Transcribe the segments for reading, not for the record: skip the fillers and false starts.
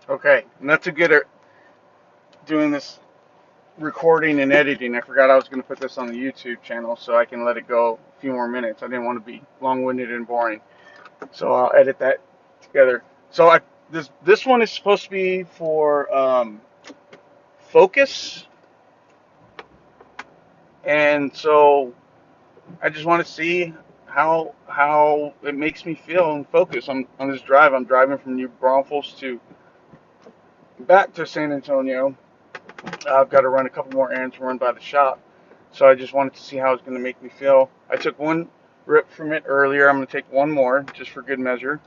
Okay, not too good at doing this recording and editing. I forgot I was going to put this on the YouTube channel so I can let it go a few more minutes. I didn't want to be long-winded and boring, so I'll edit that together. So this one is supposed to be for focus, and so I just want to see how it makes me feel and focus on this drive. I'm driving from New Braunfels to back to San Antonio. I've got to run a couple more errands run by the shop. So I just wanted to see how it's going to make me feel. I took one rip from it earlier. I'm going to take one more just for good measure.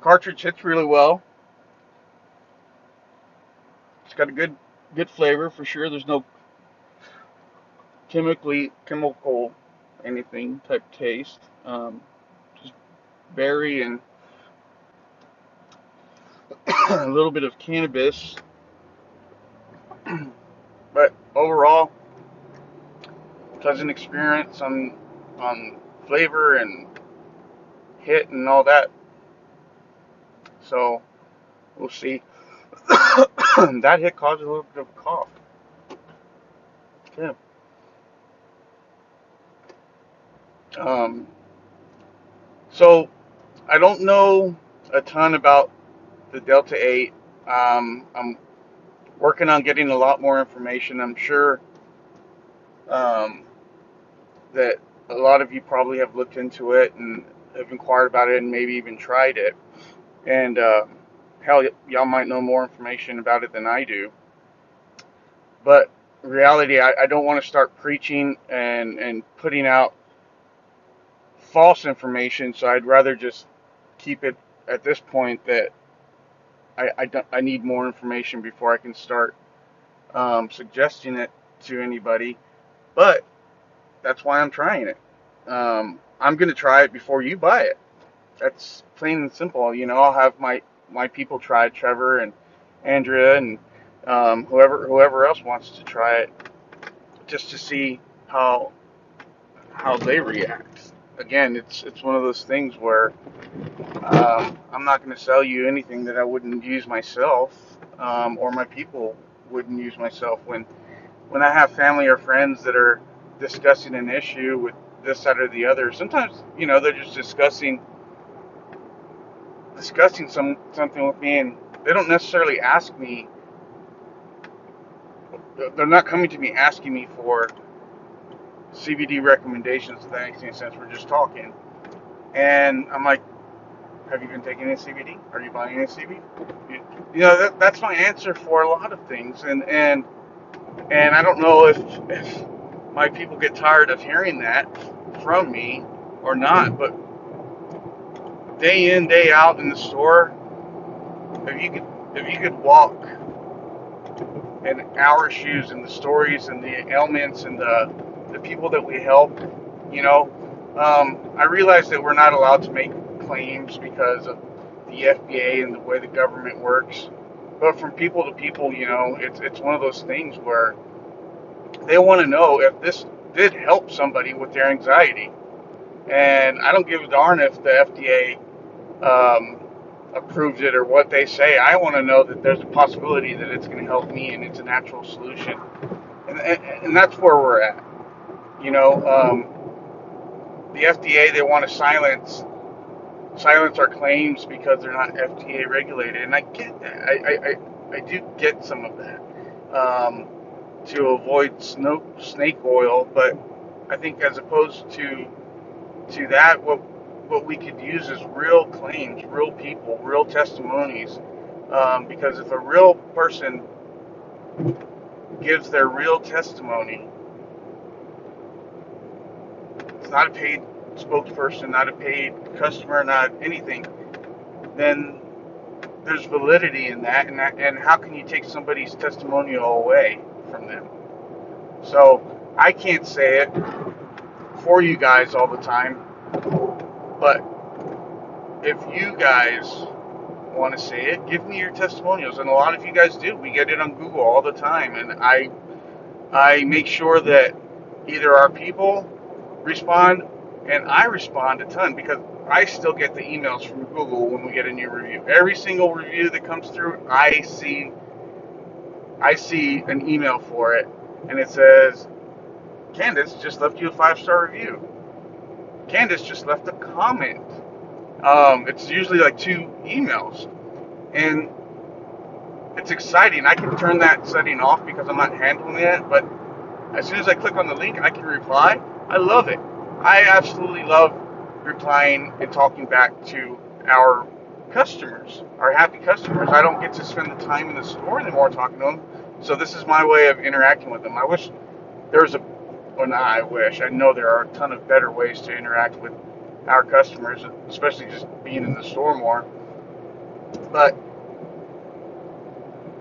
Cartridge hits really well. It's got a good flavor for sure. There's no chemical anything type taste. Just berry and a little bit of cannabis. But overall, pleasant experience on flavor and hit and all that. So we'll see. That hit caused a little bit of a cough. Yeah. Um, so I don't know a ton about the Delta 8. I'm working on getting a lot more information. I'm sure um, that a lot of you probably have looked into it and have inquired about it and maybe even tried it. And hell, y'all might know more information about it than I do. But in reality, I don't want to start preaching and putting out false information, so I'd rather just keep it at this point that I need more information before I can start suggesting it to anybody. But that's why I'm trying it. I'm going to try it before you buy it. That's plain and simple. You know, I'll have my people try it, Trevor and Andrea and whoever else wants to try it, just to see how they react. Again, it's one of those things where I'm not going to sell you anything that I wouldn't use myself, or my people wouldn't use myself. When I have family or friends that are discussing an issue with this, that, or the other, sometimes they're just discussing something with me, and they don't necessarily ask me. They're not coming to me asking me for CBD recommendations. If that makes any sense, we're just talking, and I'm like, have you been taking any CBD? Are you buying any CBD? That's my answer for a lot of things, and I don't know if my people get tired of hearing that from me or not, but day in, day out in the store, if you could walk in our shoes and the stories and the ailments and the people that we help, you know, I realize that we're not allowed to make claims because of the FDA and the way the government works. But from people to people, it's one of those things where they want to know if this did help somebody with their anxiety. And I don't give a darn if the FDA approves it or what they say. I want to know that there's a possibility that it's going to help me and it's a natural solution. And that's where we're at. You know, the FDA, they want to silence our claims because they're not FDA regulated, and I get that. I do get some of that, to avoid snake oil, but I think as opposed to that, what we could use is real claims, real people, real testimonies, because if a real person gives their real testimony, it's not a paid spokesperson, not a paid customer, not anything, then there's validity in that, and how can you take somebody's testimonial away from them? So I can't say it for you guys all the time, but if you guys want to say it, give me your testimonials, and a lot of you guys do. We get it on Google all the time, and I make sure that either our people respond, and I respond a ton because I still get the emails from Google when we get a new review. Every single review that comes through, I see an email for it, and it says, Candace just left you a 5-star review. Candace just left a comment. It's usually like 2 emails, and it's exciting. I can turn that setting off because I'm not handling it, but as soon as I click on the link, I can reply. I love it. I absolutely love replying and talking back to our customers, our happy customers. I don't get to spend the time in the store anymore talking to them, so this is my way of interacting with them. I wish there was I wish, I know there are a ton of better ways to interact with our customers, especially just being in the store more. But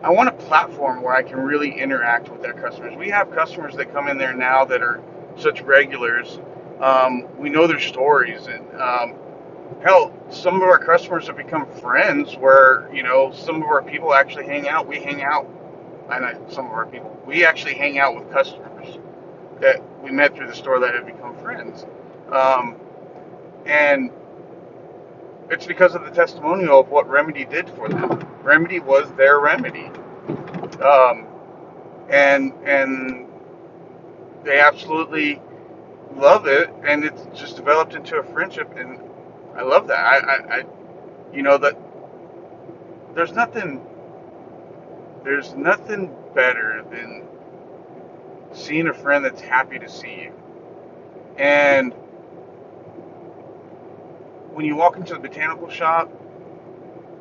I want a platform where I can really interact with their customers. We have customers that come in there now that are such regulars. We know their stories, and hell, some of our customers have become friends. Where some of our people actually hang out. We hang out, and some of our people we actually hang out with customers that we met through the store that have become friends, and it's because of the testimonial of what Remedy did for them. Remedy was their remedy. Um, and they absolutely love it, and it's just developed into a friendship, and I love that. That there's nothing there's nothing better than seeing a friend that's happy to see you. And when you walk into the botanical shop,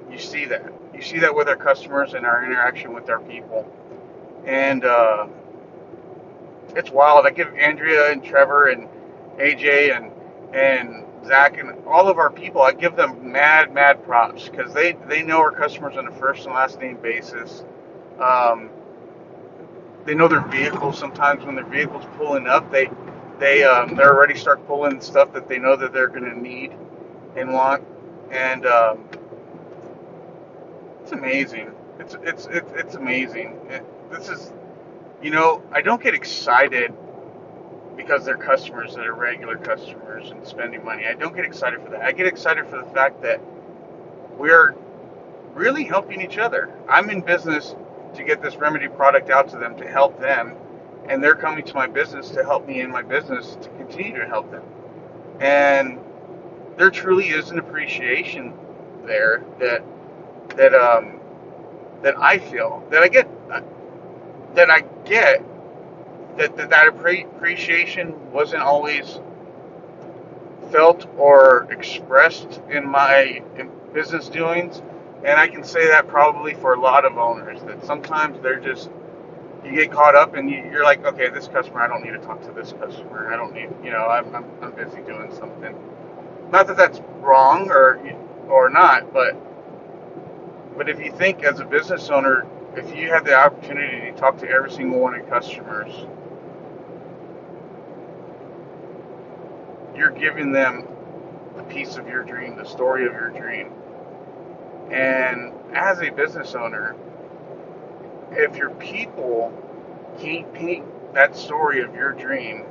you see that. You see that with our customers and our interaction with our people, and it's wild. I give Andrea and Trevor and AJ and Zach and all of our people, I give them mad props because they know our customers on a first and last name basis. Um, they know their vehicles. Sometimes when their vehicles pulling up, they already start pulling stuff that they know that they're going to need and want, and it's amazing. It's amazing. This is I don't get excited because they're customers that are regular customers and spending money. I don't get excited for that. I get excited for the fact that we're really helping each other. I'm in business to get this Remedy product out to them to help them, and they're coming to my business to help me in my business to continue to help them. And there truly is an appreciation there that I feel that appreciation wasn't always felt or expressed in my business doings, and I can say that probably for a lot of owners, that sometimes you get caught up and you're like, okay, this customer, I don't need to talk to this customer. I don't need, I'm busy doing something. Not that that's wrong or not, but if you think as a business owner, if you had the opportunity to talk to every single one of your customers, you're giving them a piece of your dream, the story of your dream. And as a business owner, if your people can't paint that story of your dream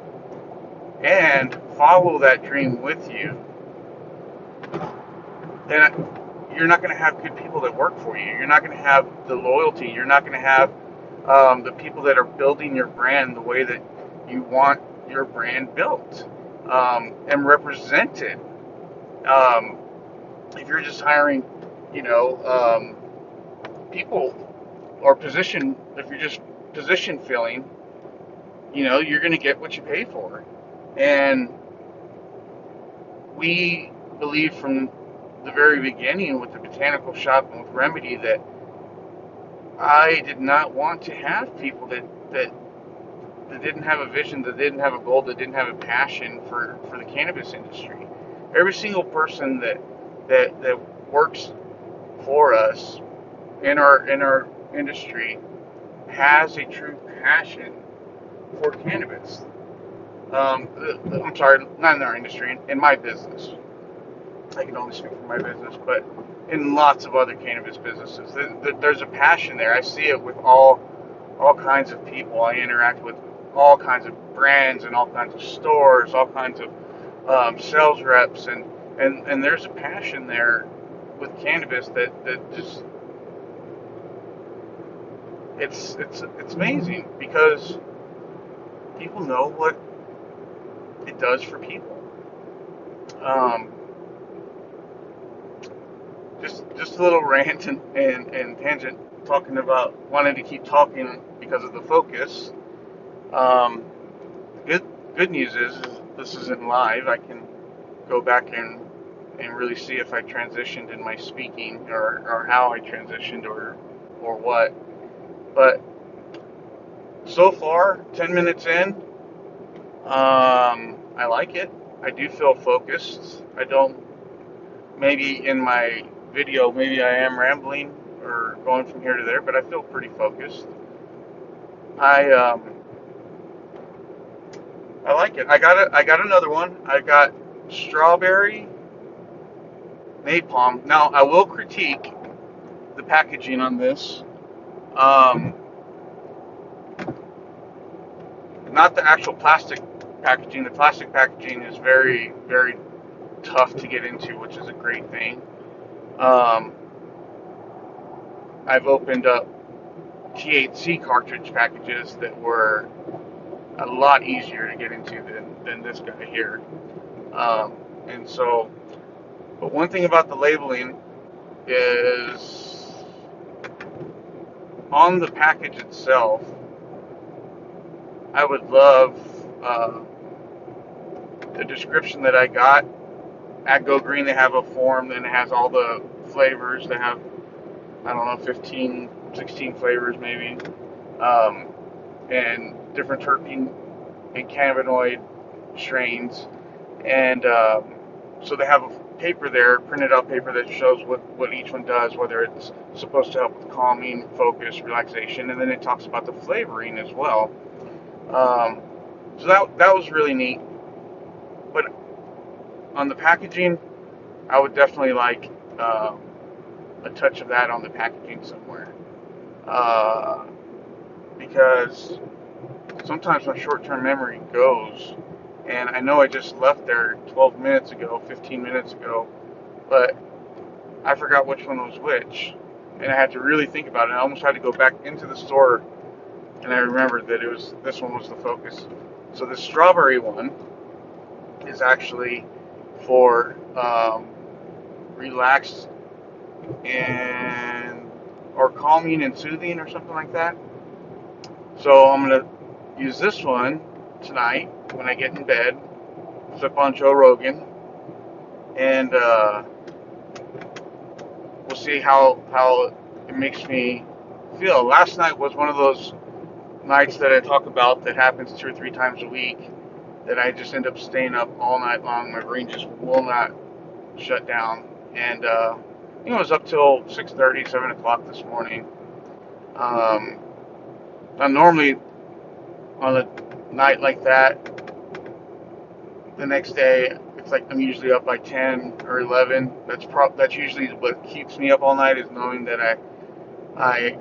and follow that dream with you, then you're not going to have good people that work for you. You're not going to have the loyalty. You're not going to have the people that are building your brand the way that you want your brand built and represented. If you're just hiring, people or if you're just position filling, you're going to get what you pay for. And we believe from the very beginning with the botanical shop and with Remedy that I did not want to have people that didn't have a vision, that didn't have a goal, that didn't have a passion for the cannabis industry. Every single person that works for us in our industry has a true passion for cannabis. I'm sorry, not in our industry, in my business. I can only speak for my business, but in lots of other cannabis businesses, there's a passion there. I see it with all kinds of people I interact with all kinds of brands and all kinds of stores, all kinds of sales reps, and there's a passion there with cannabis that just it's amazing because people know what it does for people. Um, just a little rant and tangent talking about wanting to keep talking because of the focus. Um, good good news is this isn't live. I can go back and really see if I transitioned in my speaking or how I transitioned or what. But so far, 10 minutes in, I like it. I do feel focused. I don't, maybe in my video, maybe I am rambling or going from here to there, but I feel pretty focused. I I like it. I got another one. I got strawberry napalm. Now I will critique the packaging on this. Um, Not the actual plastic packaging. The plastic packaging is very tough to get into, which is a great thing. Um, I've opened up THC cartridge packages that were a lot easier to get into than this guy here. Um, and so, but one thing about the labeling is on the package itself, I would love the description that I got. At Go Green, they have a form and it has all the flavors. They have, I don't know, 15, 16 flavors maybe, and different terpene and cannabinoid strains. And so they have a paper there, printed out paper that shows what each one does, whether it's supposed to help with calming, focus, relaxation, and then it talks about the flavoring as well. Um, so that was really neat. But on the packaging, I would definitely like a touch of that on the packaging somewhere. Uh, because sometimes my short-term memory goes, and I know I just left there 12 minutes ago, 15 minutes ago, but I forgot which one was which, and I had to really think about it. I almost had to go back into the store, and I remembered that this one was the focus. So the strawberry one is actually for relaxed and or calming and soothing or something like that. So I'm gonna use this one tonight when I get in bed, flip on Joe Rogan, and we'll see how it makes me feel. Last night was one of those nights that I talk about that happens 2 or 3 times a week that I just end up staying up all night long. My brain just will not shut down, and it was up till 6:30, 7 o'clock this morning. Um, Now normally on a night like that, the next day it's like I'm usually up by 10 or 11. That's usually what keeps me up all night, is knowing that I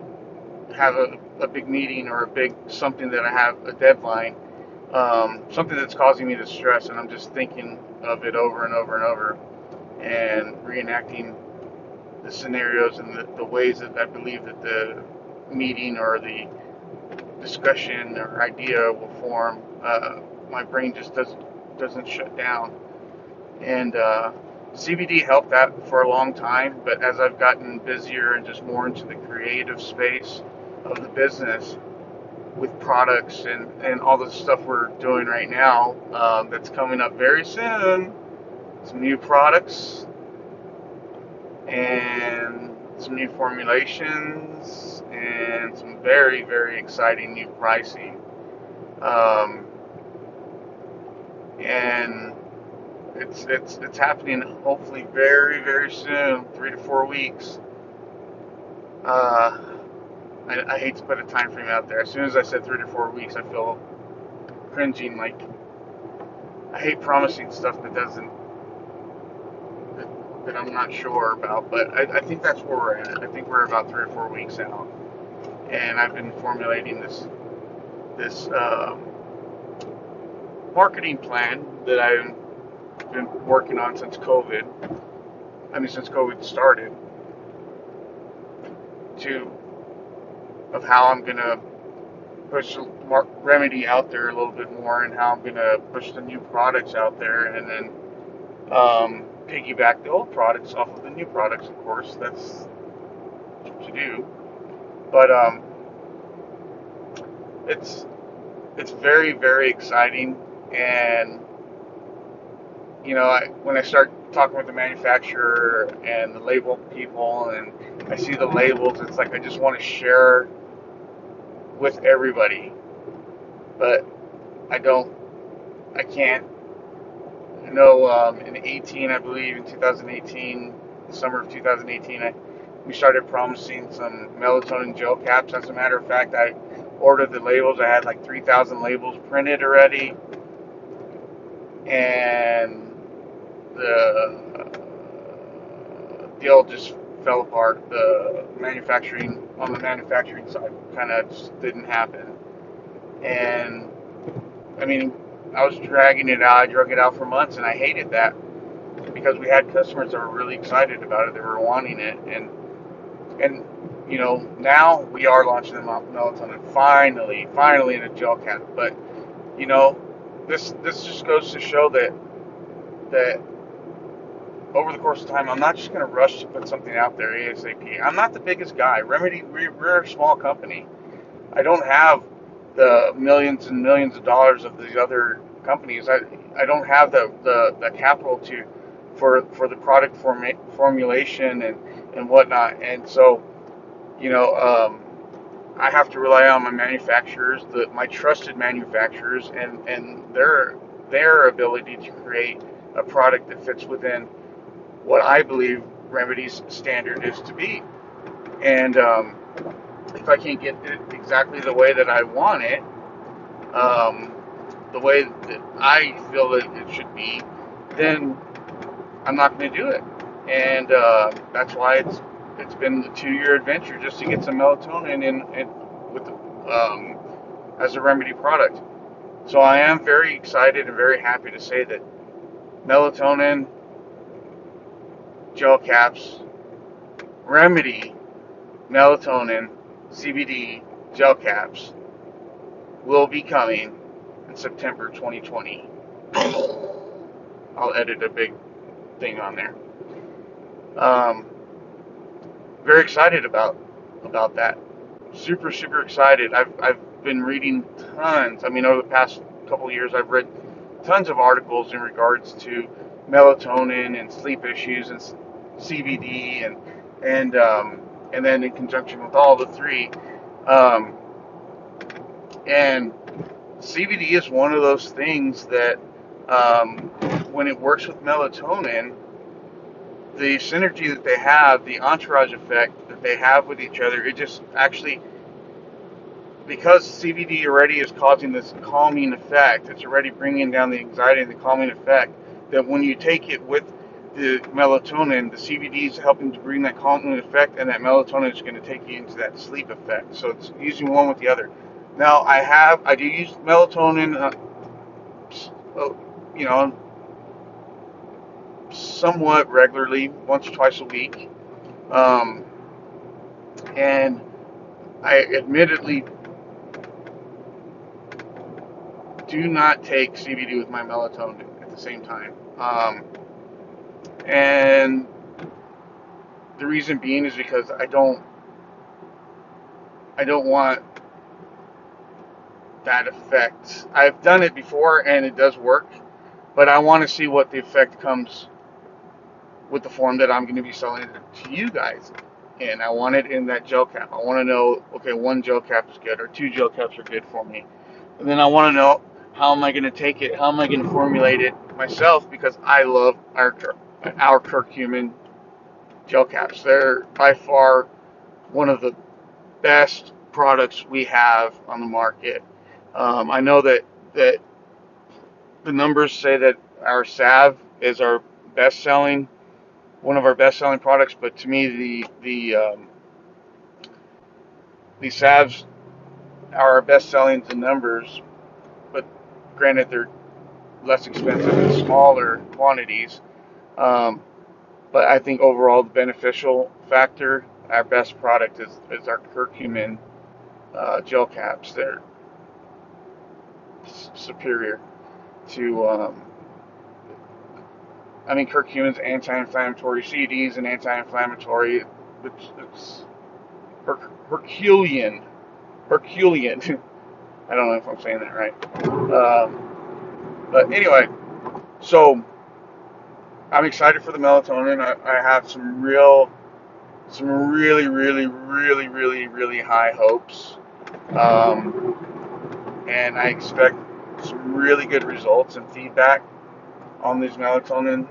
have a big meeting or a big something that I have a deadline, something that's causing me to stress, and I'm just thinking of it over and over and over and reenacting the scenarios and the ways that I believe that the meeting or the discussion or idea will form. My brain just doesn't shut down, and CBD helped that for a long time. But as I've gotten busier and just more into the creative space of the business with products and all the stuff we're doing right now, that's coming up very soon, some new products and some new formulations and some very exciting new pricing. Um, and it's happening hopefully very soon, 3 to 4 weeks. Uh, I hate to put a time frame out there. As soon as I said 3 to 4 weeks, I feel cringing. Like, I hate promising stuff that I'm not sure about. But I think that's where we're at. I think we're about 3 or 4 weeks out, and I've been formulating this marketing plan that I've been working on since COVID. Since COVID started, to of how I'm gonna push Remedy out there a little bit more, and how I'm gonna push the new products out there, and then piggyback the old products off of the new products. Of course, that's what you do. But it's it's very, very exciting, and when I start talking with the manufacturer and the label people, and I see the labels, it's like I just want to share with everybody, but I don't, I can't. In 18, I believe, in 2018, summer of 2018, we started promising some melatonin gel caps. As a matter of fact, I ordered the labels. I had like 3,000 labels printed already, and the deal just fell apart. On the manufacturing side kind of just didn't happen. And I was dragging it out. I drug it out for months, and I hated that because we had customers that were really excited about it. They were wanting it, and now we are launching the melatonin finally in a gel cap. But this just goes to show that over the course of time, I'm not just going to rush to put something out there ASAP. I'm not the biggest guy. Remedy, we're a small company. I don't have the millions and millions of dollars of these other companies. I don't have the capital for the product formulation and whatnot. And so, I have to rely on my manufacturers, my trusted manufacturers, and their ability to create a product that fits within what I believe Remedy's standard is to be. And if I can't get it exactly the way that I want it, the way that I feel that it should be, then I'm not going to do it. And that's why it's been a 2-year adventure just to get some melatonin in with as a Remedy product. So I am very excited and very happy to say that melatonin gel caps, Remedy melatonin CBD gel caps will be coming in September 2020. I'll edit a big thing on there. Very excited about that. Super, super excited. I've been reading tons. Over the past couple of years, I've read tons of articles in regards to melatonin and sleep issues and CBD and then in conjunction with all the three. And CBD is one of those things that when it works with melatonin, the synergy that they have, the entourage effect that they have with each other, it just actually, because CBD already is causing this calming effect, it's already bringing down the anxiety and the calming effect, that when you take it with the melatonin, the CBD is helping to bring that calming effect, and that melatonin is going to take you into that sleep effect. So it's using one with the other. Now, I do use melatonin, somewhat regularly, once or twice a week. And I admittedly do not take CBD with my melatonin at the same time. And the reason being is because I don't want that effect. I've done it before and it does work, but I want to see what the effect comes with the form that I'm going to be selling to you guys. And I want it in that gel cap. I want to know, okay, 1 gel cap is good or 2 gel caps are good for me. And then I want to know, how am I going to take it? How am I going to formulate it myself? Because I love our curcumin gel caps. They're by far one of the best products we have on the market. I know that the numbers say that our salve is our best-selling, one of our best-selling products, but to me, the salves are our best-selling in numbers. But granted, they're less expensive in smaller quantities. Um, but I think overall the beneficial factor, our best product is our curcumin gel caps. They're superior to, curcumin's anti-inflammatory, CD's an anti-inflammatory. It's Herculean. Herculean. I don't know if I'm saying that right. But anyway, so I'm excited for the melatonin. I have some really, really, really, really, really high hopes. And I expect some really good results and feedback on these melatonin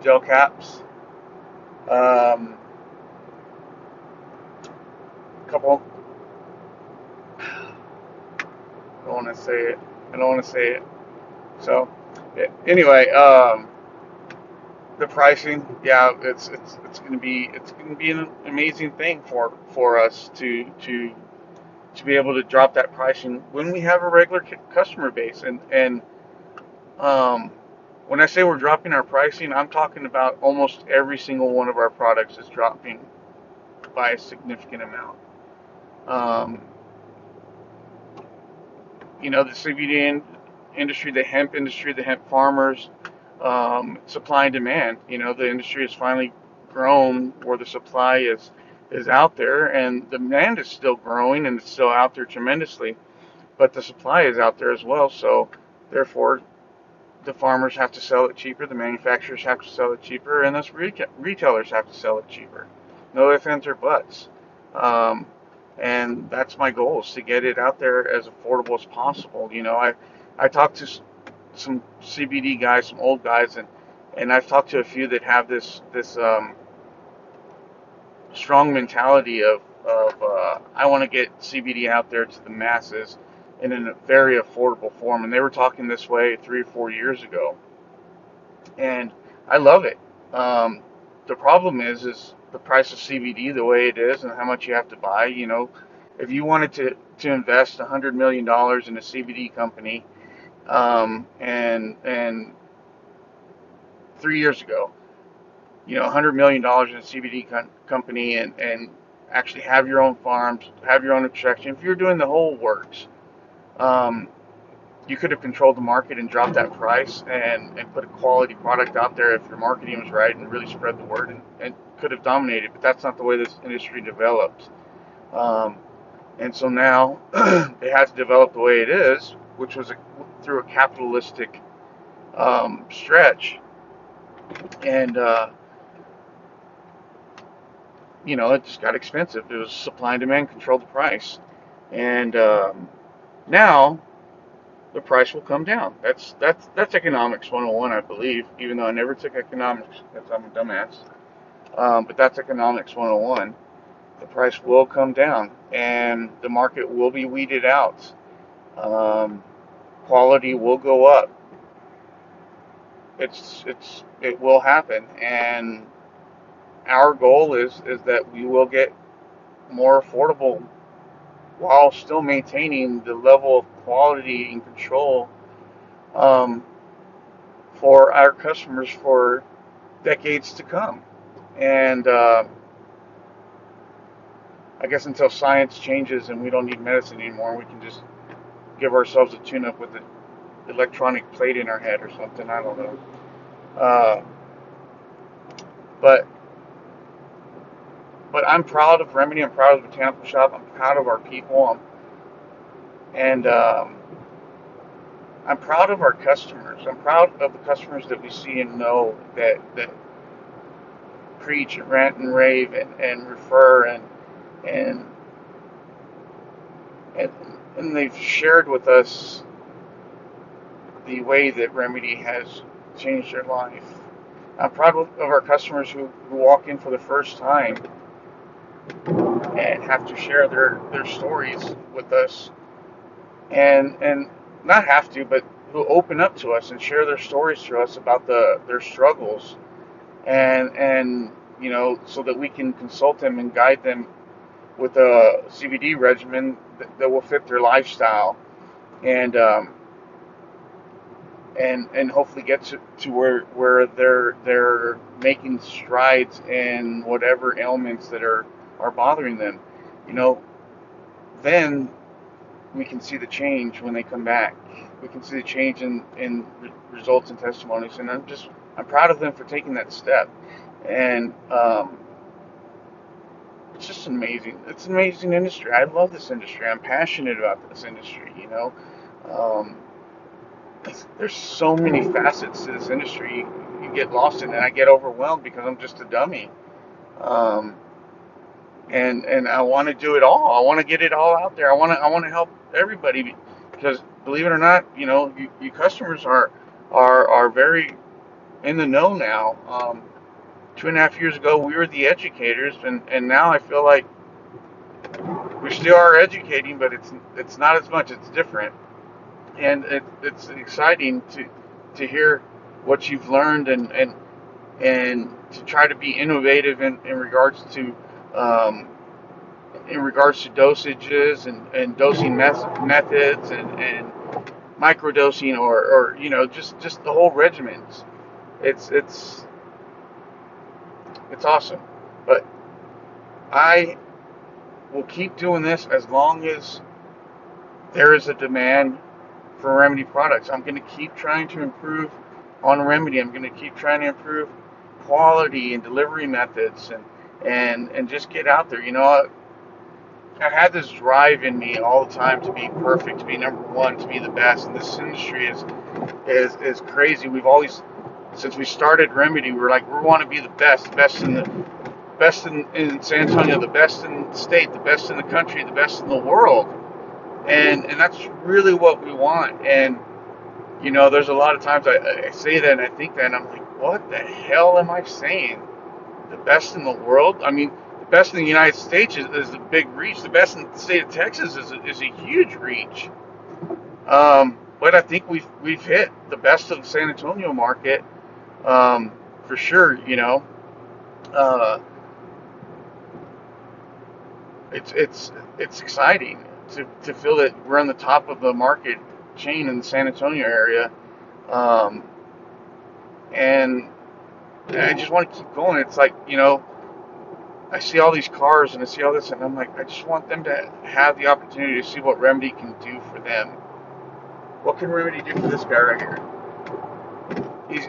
gel caps. Um, couple, I don't want to say it. I don't want to say it. So, anyway, the pricing, yeah, it's gonna be an amazing thing for us to be able to drop that pricing when we have a regular customer base. And um, when I say we're dropping our pricing, I'm talking about almost every single one of our products is dropping by a significant amount. Um, the CBD industry, the hemp industry, the hemp farmers, supply and demand. The industry has finally grown where the supply is out there, and the demand is still growing and it's still out there tremendously, but the supply is out there as well. So therefore, the farmers have to sell it cheaper, the manufacturers have to sell it cheaper, and us retailers have to sell it cheaper. No ifs, ands, or buts. Um, and that's my goal, is to get it out there as affordable as possible. I talked to some CBD guys, some old guys, and I've talked to a few that have this strong mentality of I want to get CBD out there to the masses in a very affordable form. And they were talking this way 3 or 4 years ago, and I love it. Um, the problem is the price of CBD the way it is and how much you have to buy. If you wanted to invest $100 million in a CBD company, and 3 years ago, $100 million in a CBD company, and actually have your own farms, have your own extraction. If you're doing the whole works, um, you could have controlled the market and dropped that price and put a quality product out there if your marketing was right and really spread the word, and could have dominated. But that's not the way this industry develops. Um, and so now it has to develop the way it is, which was through a capitalistic stretch. And it just got expensive. It was supply and demand controlled the price, and now the price will come down. That's economics 101, I believe. Even though I never took economics, because I'm a dumbass. But that's economics 101. The price will come down, and the market will be weeded out. Um, Quality will go up. It will happen, and our goal is that we will get more affordable while still maintaining the level of quality and control, um, for our customers for decades to come. And I guess until science changes and we don't need medicine anymore, we can just give ourselves a tune-up with an electronic plate in our head or something. I don't know. Uh, but but I'm proud of Remedy. I'm proud of the Botanical Shop. I'm proud of our people. And I'm proud of our customers. I'm proud of the customers that we see and know that preach and rant and rave and refer and and and they've shared with us the way that Remedy has changed their life. I'm proud of our customers who walk in for the first time and have to share their stories with us, and not have to, but who open up to us and share their stories to us about their struggles, and so that we can consult them and guide them with a CBD regimen that will fit their lifestyle. And and hopefully get to where they're making strides in whatever ailments that are bothering them. You know, then we can see the change when they come back. We can see the change in results and testimonies, and I'm proud of them for taking that step. And it's just amazing. It's an amazing industry. I love this industry. I'm passionate about this industry. You know, um, there's so many facets to this industry. You get lost in it. I get overwhelmed because I'm just a dummy. Um, and I want to do it all. I want to get it all out there. I want to help everybody because believe it or not, you know, you customers are very in the know now. 2.5 years ago, we were the educators, and now I feel like we still are educating, but it's not as much. It's different, and it's exciting to hear what you've learned and to try to be innovative in regards to um, dosages and dosing methods and microdosing or you know just the whole regimens. It's it's it's awesome, but I will keep doing this as long as there is a demand for Remedy products. I'm going to keep trying to improve on Remedy. I'm going to keep trying to improve quality and delivery methods and just get out there. You know, I had this drive in me all the time to be perfect, to be number one, to be the best. And this industry is crazy. We've always, since we started Remedy, we're like we want to be the best in San Antonio, the best in the state, the best in the country, the best in the world. And that's really what we want. And you know, there's a lot of times I say that and I think that and I'm like, what the hell am I saying? The best in the world? I mean, the best in the United States is a big reach. The best in the state of Texas is a huge reach. But I think we've hit the best of the San Antonio market for sure. You know, uh, it's exciting to feel that we're on the top of the market chain in the San Antonio area, um, and I just want to keep going. It's like, you know, I see all these cars and I see all this, and I'm like, I just want them to have the opportunity to see what Remedy can do for them. What can Remedy do for this guy right here?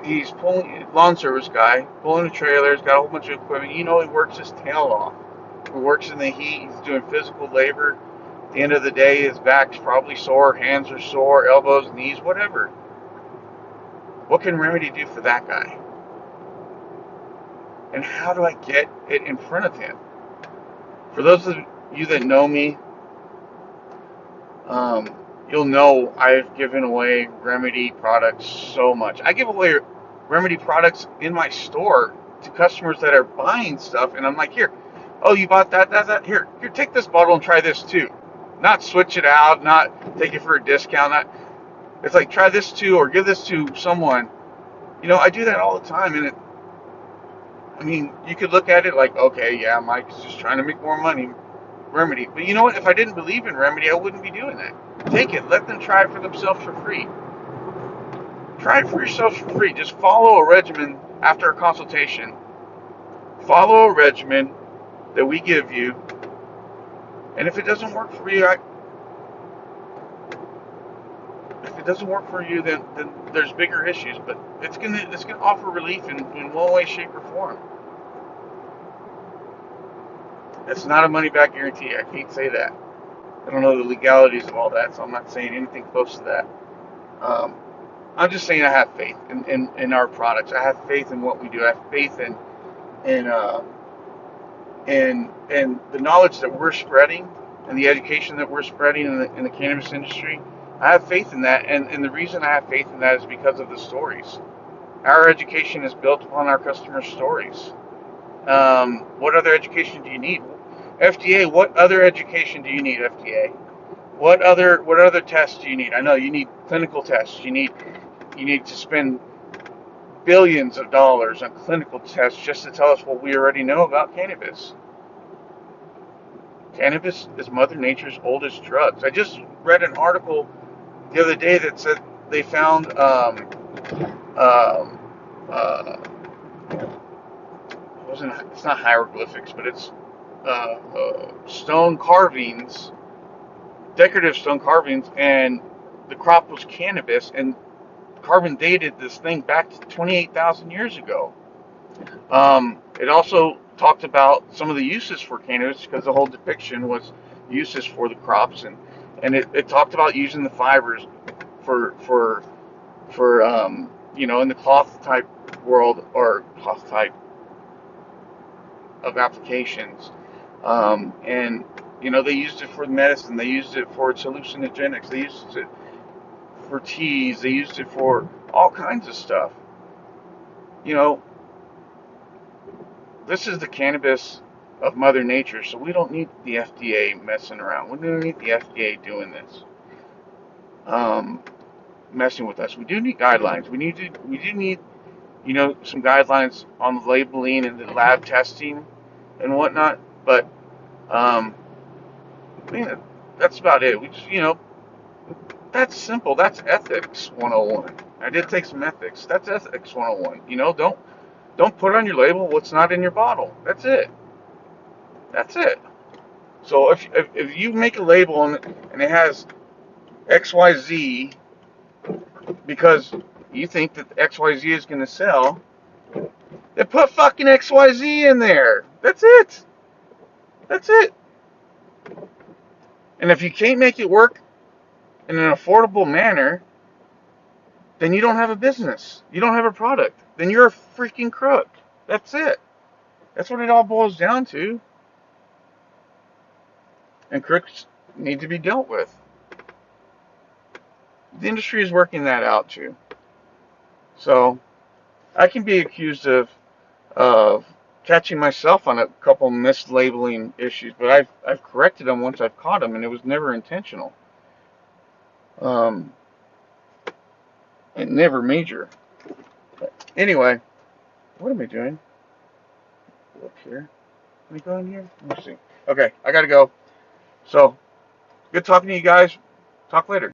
He's pulling lawn service guy, pulling a trailer. He's got a whole bunch of equipment. You know, he works his tail off. He works in the heat. He's doing physical labor. At the end of the day, his back's probably sore, hands are sore, elbows, knees, whatever. What can Remedy do for that guy? And how do I get it in front of him? For those of you that know me, um, you'll know I've given away Remedy products so much. I give away Remedy products in my store to customers that are buying stuff, and I'm like, here, oh, you bought that. Here, take this bottle and try this too. Not switch it out, not take it for a discount. It's like try this too, or give this to someone. You know, I do that all the time, and I mean, you could look at it like, okay, yeah, Mike's just trying to make more money. Remedy. But you know what? If I didn't believe in Remedy, I wouldn't be doing that. Take it. Let them try it for themselves for free. Try it for yourselves for free. Just follow a regimen after a consultation. Follow a regimen that we give you. And if it doesn't work for you, then there's bigger issues. But it's gonna offer relief in one way, shape, or form. It's not a money back guarantee. I can't say that. I don't know the legalities of all that, so I'm not saying anything close to that. Um, I'm just saying I have faith in our products. I have faith in what we do. I have faith in the knowledge that we're spreading and the education that we're spreading in the cannabis industry. I have faith in that, and the reason I have faith in that is because of the stories. Our education is built upon our customers' stories. What other education do you need? FDA, what other education do you need, FDA? What other tests do you need? I know you need clinical tests. You need to spend billions of dollars on clinical tests just to tell us what we already know about cannabis. Cannabis is Mother Nature's oldest drugs. I just read an article the other day that said they found um, uh, it's not hieroglyphics, but it's stone carvings, decorative stone carvings, and the crop was cannabis, and carbon dated this thing back to 28,000 years ago. It also talked about some of the uses for cannabis because the whole depiction was uses for the crops, and it talked about using the fibers for in the cloth type world or cloth type of applications, and they used it for medicine, they used it for its hallucinogenics, they used it for teas, they used it for all kinds of stuff. You know, this is the cannabis of Mother Nature, so we don't need the FDA messing around. We don't need the FDA doing this, um, messing with us. We do need guidelines. We do need, some guidelines on the labeling and the lab testing and whatnot. But I mean, that's about it. We just, that's simple. That's ethics 101. I did take some ethics. That's ethics 101. Don't put on your label what's not in your bottle. That's it. That's it. So if you make a label and it has XYZ because you think that XYZ is going to sell, then put fucking XYZ in there. That's it. That's it. And if you can't make it work in an affordable manner, then you don't have a business. You don't have a product. Then you're a freaking crook. That's it. That's what it all boils down to. And crooks need to be dealt with. The industry is working that out too. So I can be accused of catching myself on a couple mislabeling issues, but I've corrected them once I've caught them, and it was never intentional. Um, and never major. But anyway, what am I doing? Look here. Let me go in here. Let me see. Okay, I gotta go. So good talking to you guys. Talk later.